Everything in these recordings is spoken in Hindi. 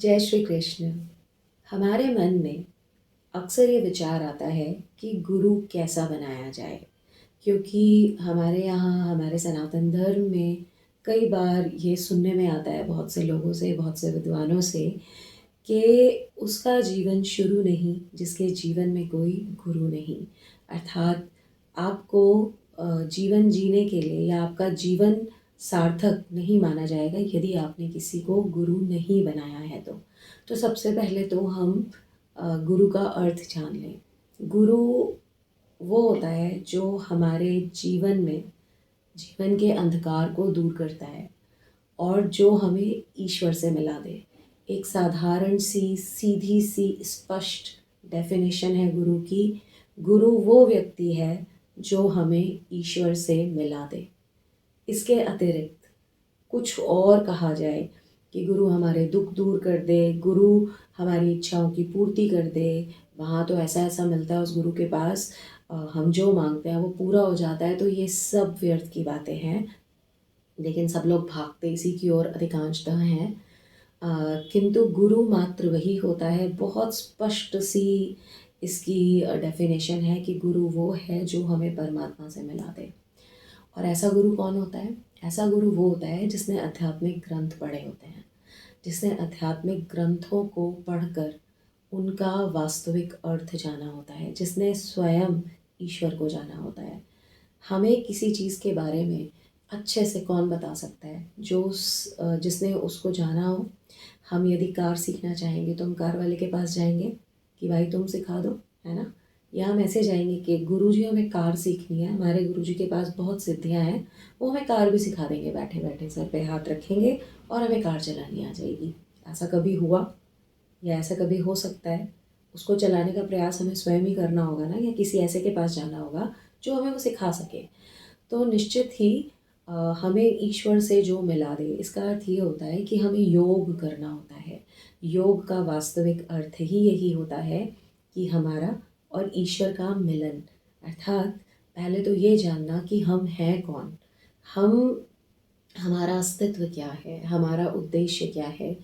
जय श्री कृष्ण। हमारे मन में अक्सर ये विचार आता है कि गुरु कैसा बनाया जाए, क्योंकि हमारे यहाँ हमारे सनातन धर्म में कई बार ये सुनने में आता है बहुत से लोगों से, बहुत से विद्वानों से, कि उसका जीवन शुरू नहीं जिसके जीवन में कोई गुरु नहीं। अर्थात आपको जीवन जीने के लिए या आपका जीवन सार्थक नहीं माना जाएगा यदि आपने किसी को गुरु नहीं बनाया है। तो सबसे पहले तो हम गुरु का अर्थ जान लें। गुरु वो होता है जो हमारे जीवन में जीवन के अंधकार को दूर करता है और जो हमें ईश्वर से मिला दे। एक साधारण सी सीधी सी स्पष्ट डेफिनेशन है गुरु की। गुरु वो व्यक्ति है जो हमें ईश्वर से मिला दे। इसके अतिरिक्त कुछ और कहा जाए कि गुरु हमारे दुख दूर कर दे, गुरु हमारी इच्छाओं की पूर्ति कर दे, वहाँ तो ऐसा ऐसा मिलता है उस गुरु के पास, हम जो मांगते हैं वो पूरा हो जाता है, तो ये सब व्यर्थ की बातें हैं। लेकिन सब लोग भागते इसी की ओर अधिकांशतः हैं। किंतु गुरु मात्र वही होता है, बहुत स्पष्ट सी इसकी डेफिनेशन है कि गुरु वो है जो हमें परमात्मा से मिला दे। और ऐसा गुरु कौन होता है? ऐसा गुरु वो होता है जिसने आध्यात्मिक ग्रंथ पढ़े होते हैं, जिसने आध्यात्मिक ग्रंथों को पढ़कर उनका वास्तविक अर्थ जाना होता है, जिसने स्वयं ईश्वर को जाना होता है। हमें किसी चीज़ के बारे में अच्छे से कौन बता सकता है? जिसने उसको जाना हो। हम यदि कार सीखना चाहेंगे तो हम कार वाले के पास जाएंगे कि भाई तुम सिखा दो, है ना? या हम ऐसे जाएंगे कि गुरुजी हमें कार सीखनी है, हमारे गुरुजी के पास बहुत सिद्धियां हैं, वो हमें कार भी सिखा देंगे, बैठे बैठे सर पे हाथ रखेंगे और हमें कार चलानी आ जाएगी। ऐसा कभी हुआ या ऐसा कभी हो सकता है? उसको चलाने का प्रयास हमें स्वयं ही करना होगा ना, या किसी ऐसे के पास जाना होगा जो हमें वो सिखा सके। तो निश्चित ही हमें ईश्वर से जो मिला दे, इसका अर्थ ये होता है कि हमें योग करना होता है। योग का वास्तविक अर्थ ही यही होता है कि हमारा और ईश्वर का मिलन। अर्थात पहले तो ये जानना कि हम हैं कौन, हम हमारा अस्तित्व क्या है, हमारा उद्देश्य क्या है,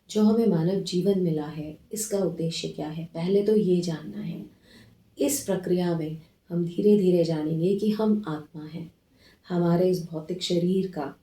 जो हमें मानव जीवन मिला है इसका उद्देश्य क्या है, पहले तो ये जानना है। इस प्रक्रिया में हम धीरे धीरे जानेंगे कि हम आत्मा हैं। हमारे इस भौतिक शरीर का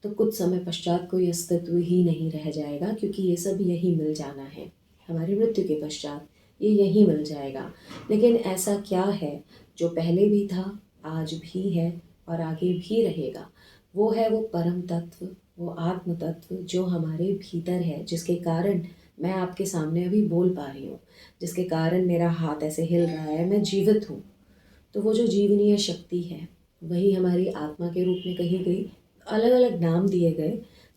तो कुछ समय पश्चात कोई अस्तित्व ही नहीं रह जाएगा, क्योंकि ये सब यही मिल जाना है। हमारी मृत्यु के पश्चात ये यही मिल जाएगा। लेकिन ऐसा क्या है जो पहले भी था, आज भी है और आगे भी रहेगा? वो है वो परम तत्व, वो आत्म तत्व जो हमारे भीतर है, जिसके कारण मैं आपके सामने अभी बोल पा रही हूँ, जिसके कारण मेरा हाथ ऐसे हिल रहा है, मैं जीवित हूँ। तो वो जो जीवनीय शक्ति है वही हमारी आत्मा के रूप में कही गई। अलग अलग नाम दिए गए,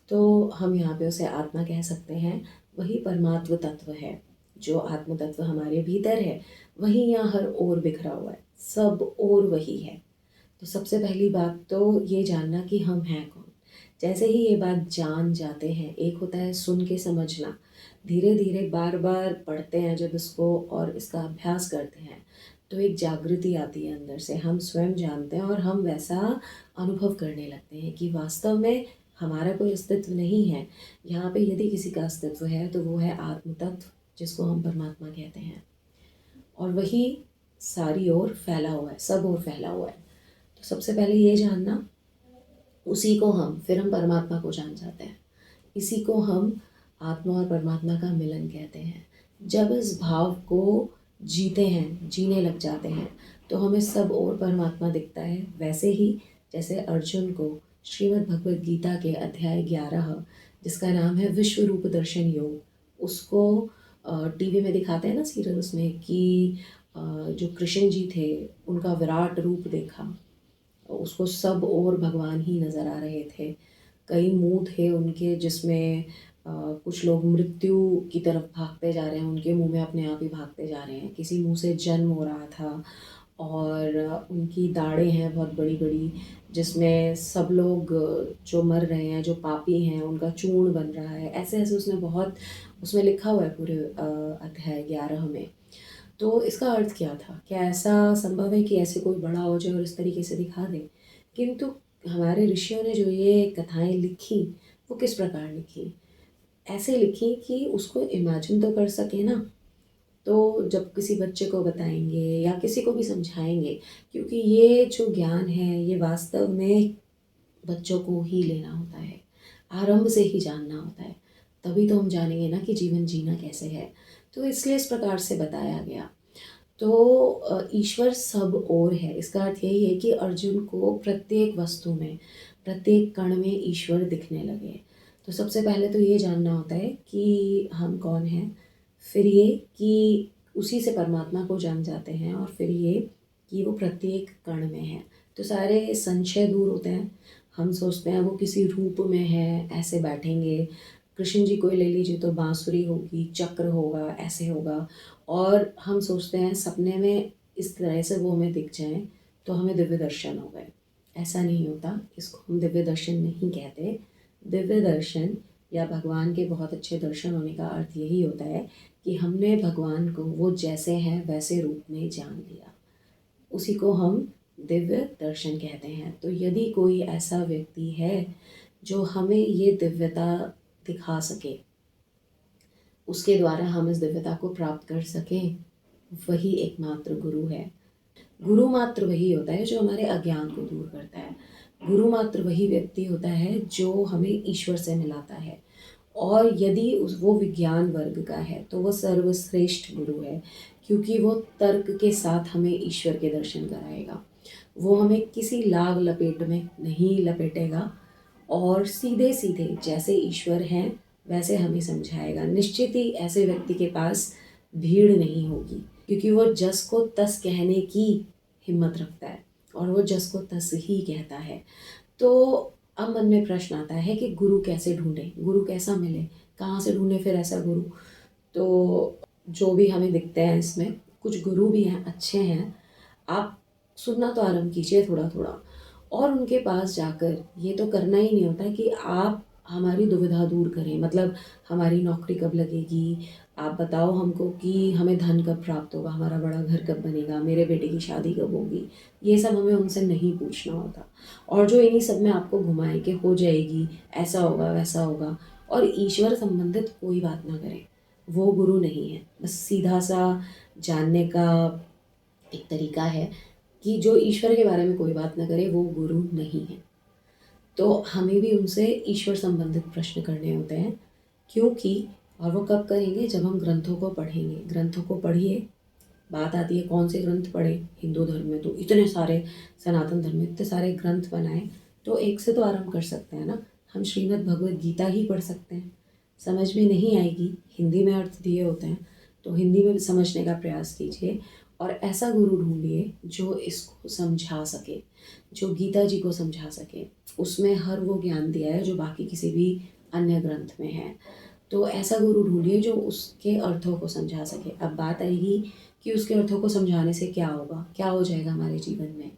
तो हम यहाँ पे उसे आत्मा कह सकते हैं। वही परमात्म तत्व है, जो आत्म तत्व हमारे भीतर है वही यहाँ हर ओर बिखरा हुआ है, सब और वही है। तो सबसे पहली बात तो ये जानना कि हम हैं कौन। जैसे ही ये बात जान जाते हैं, एक होता है सुन के समझना, धीरे धीरे बार बार पढ़ते हैं जब इसको और इसका अभ्यास करते हैं तो एक जागृति आती है अंदर से, हम स्वयं जानते हैं और हम वैसा अनुभव करने लगते हैं कि वास्तव में हमारा कोई अस्तित्व नहीं है यहाँ पे। यदि किसी का अस्तित्व है तो वो है आत्म तत्व, जिसको हम परमात्मा कहते हैं, और वही सारी ओर फैला हुआ है, सब ओर फैला हुआ है। तो सबसे पहले ये जानना, उसी को फिर हम परमात्मा को जान जाते हैं। इसी को हम आत्मा और परमात्मा का मिलन कहते हैं। जब इस भाव को जीते हैं, जीने लग जाते हैं, तो हमें सब और परमात्मा दिखता है। वैसे ही जैसे अर्जुन को श्रीमद् भगवद गीता के अध्याय 11, जिसका नाम है विश्व रूप दर्शन योग, उसको टीवी में दिखाते हैं ना सीरियल्स में, कि जो कृष्ण जी थे उनका विराट रूप देखा, उसको सब और भगवान ही नज़र आ रहे थे। कई मुंह थे उनके जिसमें कुछ लोग मृत्यु की तरफ भागते जा रहे हैं, उनके मुंह में अपने आप ही भागते जा रहे हैं। किसी मुंह से जन्म हो रहा था, और उनकी दाढ़ें हैं बहुत बड़ी बड़ी, जिसमें सब लोग जो मर रहे हैं, जो पापी हैं, उनका चूर्ण बन रहा है। ऐसे ऐसे उसने बहुत, उसमें लिखा हुआ है पूरे अध्याय 11 में। तो इसका अर्थ क्या था? क्या ऐसा संभव है कि ऐसे कोई बड़ा हो जाए और इस तरीके से दिखा दे? किंतु हमारे ऋषियों ने जो ये कथाएं लिखी वो किस प्रकार लिखी? ऐसे लिखें कि उसको इमेजिन तो कर सके ना। तो जब किसी बच्चे को बताएंगे या किसी को भी समझाएंगे, क्योंकि ये जो ज्ञान है ये वास्तव में बच्चों को ही लेना होता है, आरंभ से ही जानना होता है, तभी तो हम जानेंगे ना कि जीवन जीना कैसे है। तो इसलिए इस प्रकार से बताया गया। तो ईश्वर सब ओर है, इसका अर्थ यही है कि अर्जुन को प्रत्येक वस्तु में, प्रत्येक कण में ईश्वर दिखने लगे। तो सबसे पहले तो ये जानना होता है कि हम कौन हैं, फिर ये कि उसी से परमात्मा को जान जाते हैं, और फिर ये कि वो प्रत्येक कण में है। तो सारे संशय दूर होते हैं। हम सोचते हैं वो किसी रूप में है, ऐसे बैठेंगे। कृष्ण जी को ही ले लीजिए तो बांसुरी होगी, चक्र होगा, ऐसे होगा। और हम सोचते हैं सपने में इस तरह से वो हमें दिख जाएं तो हमें दिव्य दर्शन हो गए। ऐसा नहीं होता, इसको हम दिव्य दर्शन नहीं कहते। दिव्य दर्शन या भगवान के बहुत अच्छे दर्शन होने का अर्थ यही होता है कि हमने भगवान को वो जैसे हैं वैसे रूप में जान लिया, उसी को हम दिव्य दर्शन कहते हैं। तो यदि कोई ऐसा व्यक्ति है जो हमें ये दिव्यता दिखा सके, उसके द्वारा हम इस दिव्यता को प्राप्त कर सकें, वही एकमात्र गुरु है। गुरु मात्र वही होता है जो हमारे अज्ञान को दूर करता है। गुरु मात्र वही व्यक्ति होता है जो हमें ईश्वर से मिलाता है। और यदि वो विज्ञान वर्ग का है तो वो सर्वश्रेष्ठ गुरु है, क्योंकि वो तर्क के साथ हमें ईश्वर के दर्शन कराएगा। वो हमें किसी लाग लपेट में नहीं लपेटेगा, और सीधे सीधे जैसे ईश्वर हैं वैसे हमें समझाएगा। निश्चित ही ऐसे व्यक्ति के पास भीड़ नहीं होगी, क्योंकि वो जस को तस कहने की हिम्मत रखता है, और वो जस को तस ही कहता है। तो अब मन में प्रश्न आता है कि गुरु कैसे ढूंढें, गुरु कैसा मिले, कहाँ से ढूंढें फिर ऐसा गुरु। तो जो भी हमें दिखते हैं इसमें कुछ गुरु भी हैं, अच्छे हैं। आप सुनना तो आरंभ कीजिए थोड़ा थोड़ा, और उनके पास जाकर ये तो करना ही नहीं होता कि आप हमारी दुविधा दूर करें, मतलब हमारी नौकरी कब लगेगी, आप बताओ हमको कि हमें धन कब प्राप्त होगा, हमारा बड़ा घर कब बनेगा, मेरे बेटे की शादी कब होगी। ये सब हमें उनसे नहीं पूछना होता। और जो इन्हीं सब में आपको घुमाए कि हो जाएगी, ऐसा होगा वैसा होगा, और ईश्वर संबंधित कोई बात ना करें, वो गुरु नहीं है। बस सीधा सा जानने का एक तरीका है कि जो ईश्वर के बारे में कोई बात ना करे वो गुरु नहीं है। तो हमें भी उनसे ईश्वर संबंधित प्रश्न करने होते हैं, क्योंकि और वो कब करेंगे, जब हम ग्रंथों को पढ़ेंगे। ग्रंथों को पढ़िए, बात आती है कौन से ग्रंथ पढ़े। हिंदू धर्म में तो इतने सारे, सनातन धर्म में इतने सारे ग्रंथ बनाए, तो एक से तो आरंभ कर सकते हैं ना। हम श्रीमद् भगवद गीता ही पढ़ सकते हैं। समझ में नहीं आएगी, हिंदी में अर्थ दिए होते हैं, तो हिंदी में समझने का प्रयास कीजिए, और ऐसा गुरु ढूंढिए जो इसको समझा सके, जो गीता जी को समझा सके। उसमें हर वो ज्ञान दिया है जो बाकी किसी भी अन्य ग्रंथ में है। तो ऐसा गुरु ढूंढिए जो उसके अर्थों को समझा सके। अब बात आएगी कि उसके अर्थों को समझाने से क्या होगा, क्या हो जाएगा हमारे जीवन में।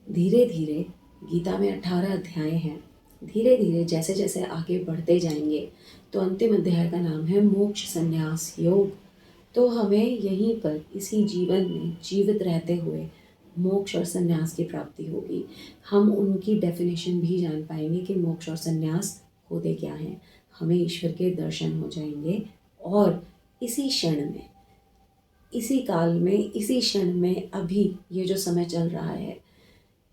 धीरे धीरे, गीता में 18 अध्याय हैं, धीरे धीरे जैसे जैसे आगे बढ़ते जाएंगे, तो अंतिम अध्याय का नाम है मोक्ष संन्यास योग। तो हमें यहीं पर इसी जीवन में जीवित रहते हुए मोक्ष और संन्यास की प्राप्ति होगी। हम उनकी डेफिनेशन भी जान पाएंगे कि मोक्ष और संन्यास होते क्या हैं। हमें ईश्वर के दर्शन हो जाएंगे, और इसी क्षण में, इसी काल में, इसी क्षण में, अभी ये जो समय चल रहा है,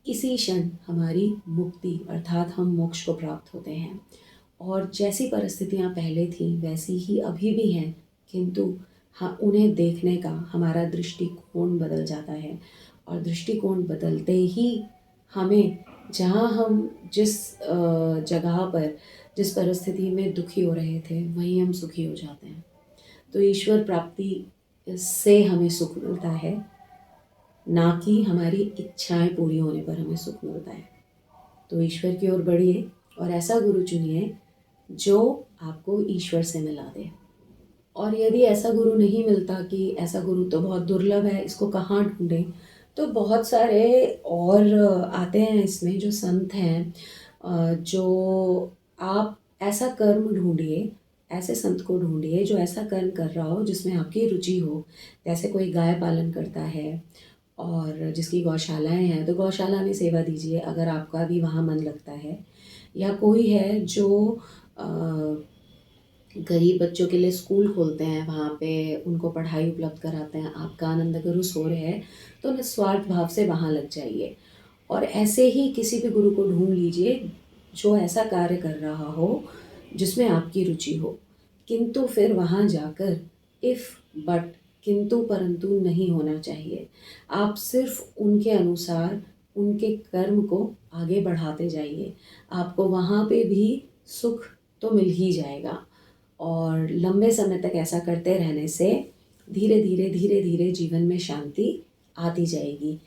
इसी क्षण हमारी मुक्ति अर्थात हम मोक्ष को प्राप्त होते हैं। और जैसी परिस्थितियाँ पहले थीं वैसी ही अभी भी हैं, किंतु हाँ, उन्हें देखने का हमारा दृष्टिकोण बदल जाता है। और दृष्टिकोण बदलते ही हमें, जहाँ हम जिस जगह पर, जिस परिस्थिति में दुखी हो रहे थे, वहीं हम सुखी हो जाते हैं। तो ईश्वर प्राप्ति से हमें सुख मिलता है, ना कि हमारी इच्छाएं पूरी होने पर हमें सुख मिलता है। तो ईश्वर की ओर बढ़िए, और ऐसा गुरु चुनिए जो आपको ईश्वर से मिला दे। और यदि ऐसा गुरु नहीं मिलता, कि ऐसा गुरु तो बहुत दुर्लभ है, इसको कहाँ ढूंढें, तो बहुत सारे और आते हैं इसमें जो संत हैं, जो आप ऐसा कर्म ढूंढिए, ऐसे संत को ढूंढिए जो ऐसा कर्म कर रहा हो जिसमें आपकी रुचि हो। जैसे कोई गाय पालन करता है और जिसकी गौशालाएं हैं, तो गौशाला में सेवा दीजिए अगर आपका भी वहाँ मन लगता है। या कोई है जो गरीब बच्चों के लिए स्कूल खोलते हैं, वहाँ पे उनको पढ़ाई उपलब्ध कराते हैं। आपका आनंद अगर उस हो रहे है तो निस्वार्थ भाव से वहाँ लग जाइए। और ऐसे ही किसी भी गुरु को ढूँढ लीजिए जो ऐसा कार्य कर रहा हो जिसमें आपकी रुचि हो। किंतु फिर वहाँ जाकर इफ़ बट किंतु परंतु नहीं होना चाहिए। आप सिर्फ़ उनके अनुसार उनके कर्म को आगे बढ़ाते जाइए। आपको वहाँ पे भी सुख तो मिल ही जाएगा। और लंबे समय तक ऐसा करते रहने से धीरे-धीरे जीवन में शांति आती जाएगी।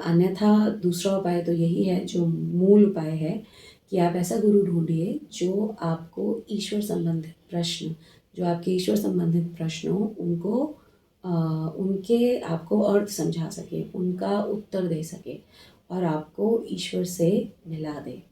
अन्यथा दूसरा उपाय तो यही है, जो मूल उपाय है, कि आप ऐसा गुरु ढूँढिए जो आपको ईश्वर संबंधित प्रश्न जो आपके ईश्वर संबंधित प्रश्न हों उनको उनके आपको अर्थ समझा सके, उनका उत्तर दे सके और आपको ईश्वर से मिला दे।